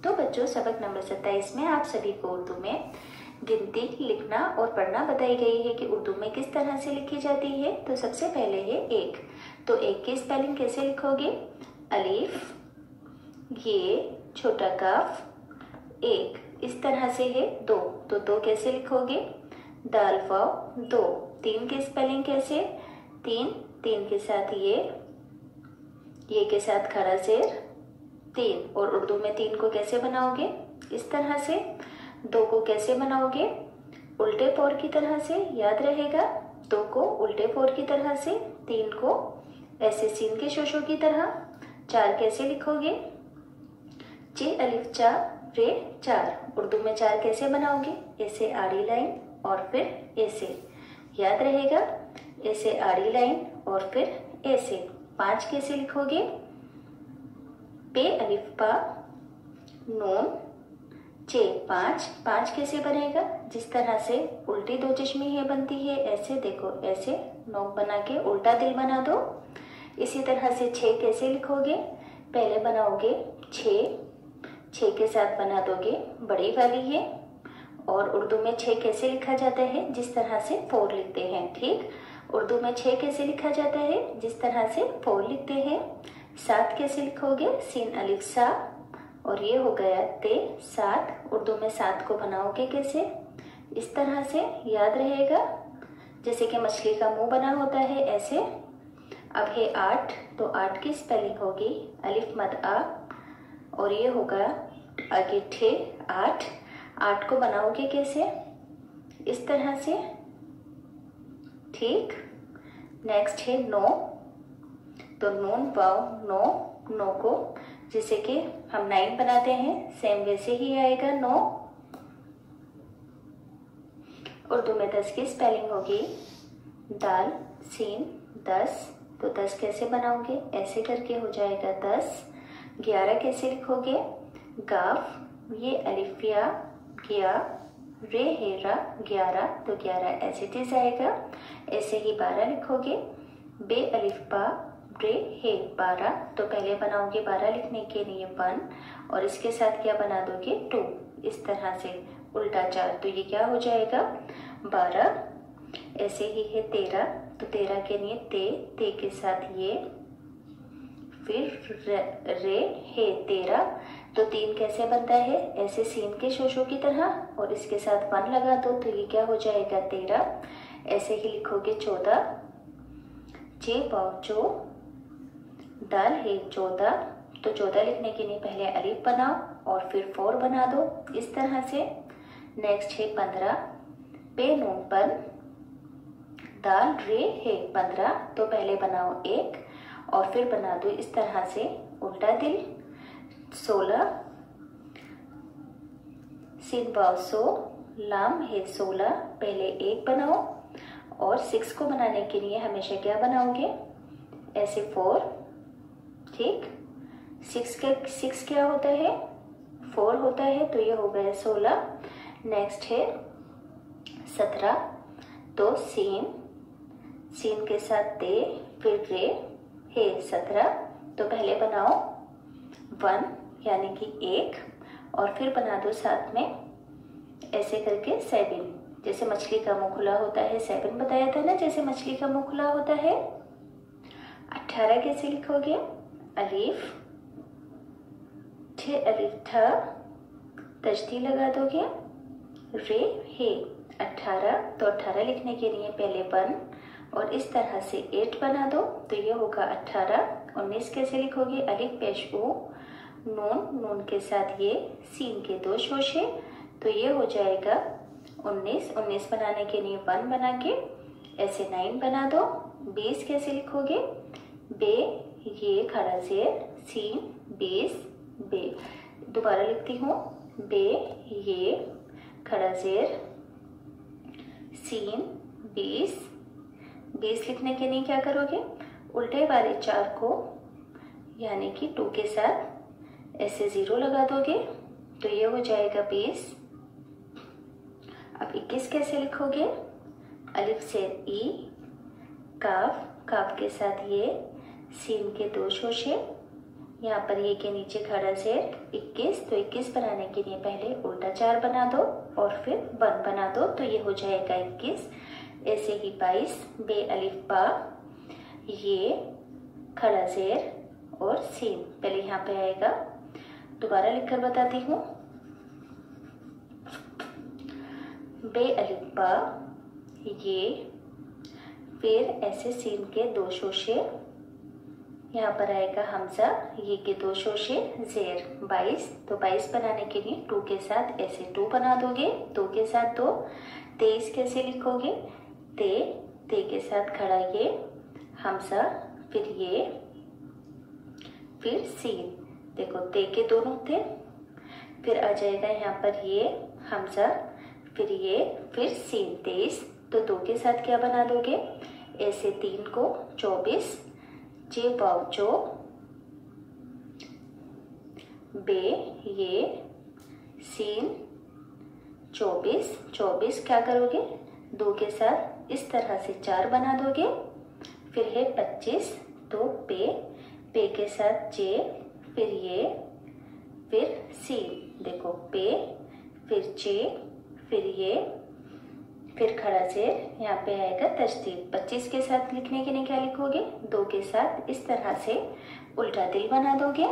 तो बच्चों, सबक नंबर 27 में आप सभी को उर्दू में गिनती, लिखना और पढ़ना बताई गई है कि उर्दू में किस तरह से लिखी जाती है। तो सबसे पहले है एक। तो एक की स्पेलिंग कैसे लिखोगे? अलीफ, ये, छोटा काफ, एक। इस तरह से है दो। तो दो कैसे लिखोगे? दाल वाव दो। तीन की स्पेलिंग कैसे? तीन, तीन के साथ ये के साथ खरा जेर, तीन। और उर्दू में तीन को कैसे बनाओगे? इस तरह से। दो को कैसे बनाओगे? उल्टे पौर की तरह से, याद रहेगा। दो को उल्टे पौर की तरह से, तीन को ऐसे सीन के शोशों की तरह। चार कैसे लिखोगे? चे अलिफ चा रे चार। उर्दू में चार कैसे बनाओगे? ऐसे आड़ी लाइन और फिर ऐसे, याद रहेगा। ऐसे आड़ी लाइन और फिर ऐसे। पांच कैसे लिखोगे? पे अलिफ पा नून चे पांच। पांच कैसे बनेगा? जिस तरह से उल्टी दो चश्मी है बनती है, ऐसे देखो, ऐसे नोक बना के उल्टा दिल बना दो। इसी तरह से छः कैसे लिखोगे? पहले बनाओगे छः, छः के साथ बना दोगे बड़ी वाली है। और उर्दू में छः कैसे लिखा जाता है? जिस तरह से फोर लिखते हैं, ठीक। उर्दू में छः कैसे लिखा जाता है? जिस तरह से फोर लिखते हैं। सात कैसे लिखोगे? सीन अलिफ सा, और ये हो गया ते सात। उर्दू में सात को बनाओगे कैसे? इस तरह से, याद रहेगा। जैसे कि मछली का मुंह बना होता है, ऐसे। अब है आठ। तो आठ की स्पेलिंग होगी अलिफ मद आ, और ये होगा आगे ठे आठ। आठ को बनाओगे कैसे? इस तरह से, ठीक। नेक्स्ट है नौ। तो नून वाव नो, नो को जैसे कि हम 9 बनाते हैं, सेम वैसे ही आएगा नौ। उर्दू में 10 की स्पेलिंग होगी दाल सीन 10। तो 10 कैसे बनाओगे? ऐसे करके हो जाएगा 10। 11 कैसे लिखोगे? गाफ, ये अलिफिया गया, रे हेरा 11। तो 11 ऐसे चीज आएगा। ऐसे ही 12 लिखोगे। बे अलिफ बा रे हे 12। तो पहले बनाओगे 12 लिखने के लिए 1, और इसके साथ क्या बना दोगे? 2। इस तरह से उल्टा 4। तो ये क्या हो जाएगा? 12। ऐसे ही है 13। तो 13 के लिए ते के साथ ये, फिर रे हे 13। तो 3 कैसे बनता है? ऐसे सीन के शोशों की तरह, और इसके साथ 1 लगा दो। तो ये क्या हो जाएगा? 13। ऐसे ही लिखोगे 14। जे पाव चो, दाल है 14। तो 14 लिखने के लिए पहले अलिफ बनाओ और फिर 4 बना दो, इस तरह से। नेक्स्ट है 15। पे नून पर दाल रे है 15। तो पहले बनाओ 1 और फिर बना दो इस तरह से उल्टा दिल। 16। सिन बाव सो, लाम है 16। पहले 1 बनाओ, और 6 को बनाने के लिए हमेशा क्या बनाओगे? ऐसे 4, ठीक। 6 क्या होता है? 4 होता है। तो ये हो गया 16। नेक्स्ट है 17। तो सीन के साथ ते, फिर रे है 17। तो पहले बनाओ 1 यानी कि 1, और फिर बना दो साथ में ऐसे करके 7। जैसे मछली का मुंह खुला होता है, 7 बताया था ना, जैसे मछली का मुंह खुला होता है। 18 कैसे लिखोगे? अलीफ ठे अलिफ ठ, तश्दी लगा दोगे, रे हे 18। तो 18 लिखने के लिए पहले 1 और इस तरह से 8 बना दो। तो ये होगा 18। 19 कैसे लिखोगे? अलिफ पेश ऊ, नून के साथ ये सीन के 2 शोशे। तो ये हो जाएगा 19। 19 बनाने के लिए 1 बना के ऐसे 9 बना दो। 20 कैसे लिखोगे? बे, ये खड़ा जेर, सीन 20 बे। दोबारा लिखती हूँ, बे, ये खड़ा जेर, सीन 20। 20 लिखने के लिए क्या करोगे? उल्टे वाले 4 को यानी कि 2 के साथ ऐसे 0 लगा दोगे। तो ये हो जाएगा 20। अब 21 कैसे लिखोगे? अलिफ से ई, काफ के साथ ये सीन के 2 शोशे, यहाँ पर ये के नीचे खड़ा शेर 21, तो 21 बनाने के लिए पहले उल्टा 4 बना दो और फिर 1 बना दो, तो ये हो जाएगा 21। ऐसे ही 22 बे अलिफ बा, ये खड़ा शेर और सीन पहले यहाँ पे आएगा। दोबारा लिखकर बताती हूँ, बे अलिफ बा, ये, फिर ऐसे सीन के 2 शोशे, यहाँ पर आएगा हमजा, ये के 2 शोशे जेर 22, तो 22 बनाने के लिए 2 के साथ ऐसे 2 बना दोगे, 2 के साथ 2, 23 कैसे लिखोगे, ते के साथ खड़ा ये हमजा, फिर ये, फिर सीन, देखो ते के 2 नुक्ते, फिर आ जाएगा यहाँ पर ये हमजा, फिर ये, फिर सीन 23, तो 2 के साथ क्या बना दोगे, ऐसे 3 को 24, जे वाव जो, बे ये, सीन 24, 24 क्या करोगे, 2 के साथ इस तरह से 4 बना दोगे, फिर है 25, तो पे के साथ जे, फिर ये, फिर सीन, देखो पे, फिर जे, फिर ये, फिर खड़ा शेर, यहाँ पे आएगा तशदीद। 25 के साथ लिखने के लिए क्या लिखोगे, 2 के साथ इस तरह से उल्टा दिल बना दोगे।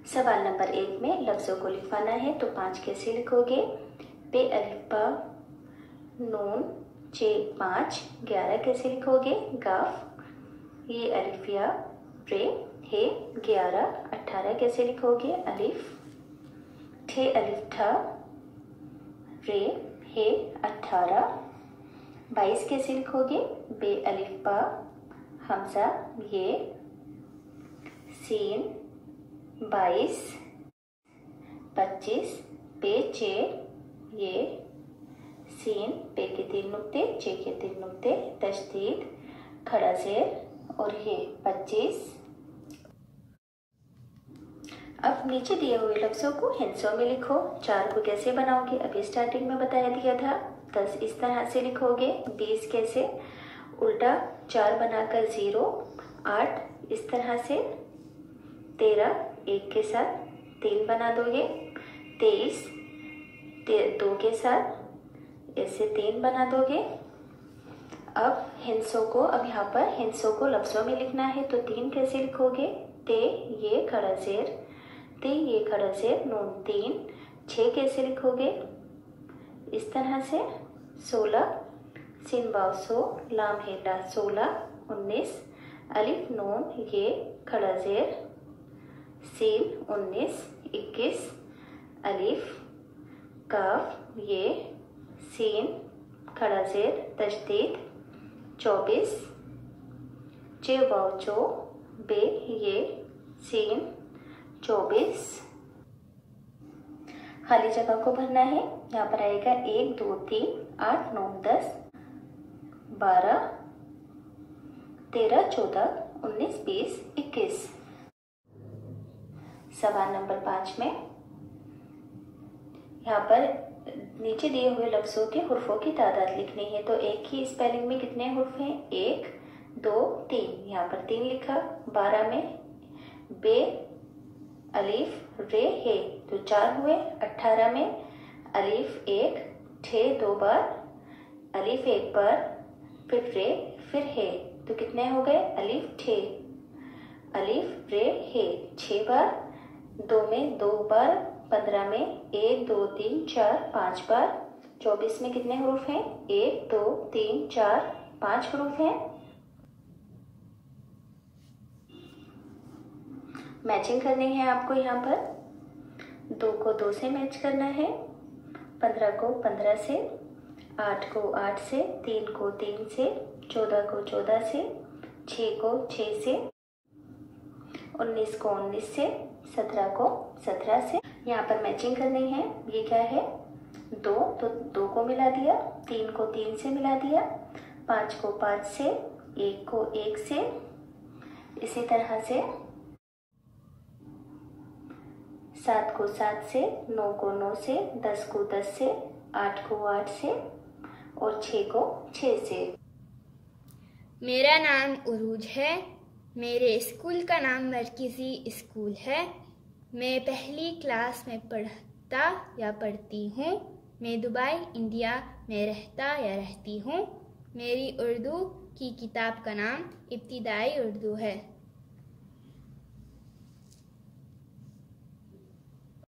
सवाल नंबर 1 में लफ्जों को लिखवाना है, तो 5 कैसे लिखोगे, बे अलिफ बा नून चे 5, 11 कैसे लिखोगे, गाफ ये अलिफिया रे हे 11, 18 कैसे लिखोगे, अलिफ ठे अलिफ ठा रे हे 18, 22 कैसे लिखोगे, बे अलिफ बा हमजा ये, सीन 22, 25 पे चे ये, सीन पे के 3 नुक्ते, चे के 3 नुक्ते, तशदीद, खड़ा शेर और ये 25। अब नीचे दिए हुए लफ्जों को हिंसों में लिखो। 4 को कैसे बनाओगे, अभी स्टार्टिंग में बताया दिया था। 10 इस तरह से लिखोगे, 20 कैसे, उल्टा 4 बनाकर 0, 8 इस तरह से, 13 1 के साथ 3 बना दोगे, 23 2 के साथ ऐसे 3 बना दोगे। अब हिंसों को, अब यहाँ पर हिंसों को लफ्जों में लिखना है, तो 3 कैसे लिखोगे, ते ये खड़ा शेर, ते ये खड़ा शेर नून 3, 6 कैसे लिखोगे, इस तरह से, 16 सिन वाव सो लाम हेला 16, 19 अलिफ नून ये खड़ा शेर सीन 19, 21 अलिफ काफ ये सीन खड़ा शेर तशदीद 24, चे वाव चो बे ये सीन 24। खाली जगह को भरना है। यहाँ पर आएगा 1 2 3 8 9 10 12 13 14 19 20 21। सवाल नंबर 5 में यहाँ पर नीचे दिए हुए लफ्जों के हुर्फों की तादाद लिखनी है। तो एक ही स्पेलिंग में कितने हुर्फ हैं, 1 2 3। यहाँ पर 3 लिखा। 12 में बे अलीफ रे हे तो 4 हुए। 18 में अलीफ 1 ठे 2 बार, अलीफ 1 बार, फिर रे फिर हे तो कितने हो गए, अलीफ ठे अलीफ रे हे 6 बार। 2 में 2 बार। 15 में 1 2 3 4 5 बार। 24 में कितने हरूफ हैं, 1 2 3 4 5 हरूफ हैं। मैचिंग करनी है आपको। यहाँ पर 2 को 2 से मैच करना है, 15 को 15 से, 8 को 8 से, 3 को 3 से, 14 को 14 से, 6 को 6 से, 19 को 19 से, 17 को 17 से। यहाँ पर मैचिंग करनी है। ये क्या है, 2 तो 2 को मिला दिया, 3 को 3 से मिला दिया, 5 को 5 से, 1 को 1 से, इसी तरह से 7 को 7 से, 9 को 9 से, 10 को 10 से, 8 को 8 से और 6 को 6 से। मेरा नाम उरूज है। मेरे स्कूल का नाम मरकज़ी स्कूल है। मैं पहली क्लास में पढ़ता या पढ़ती हूँ। मैं दुबई इंडिया में रहता या रहती हूँ। मेरी उर्दू की किताब का नाम इब्तिदाई उर्दू है।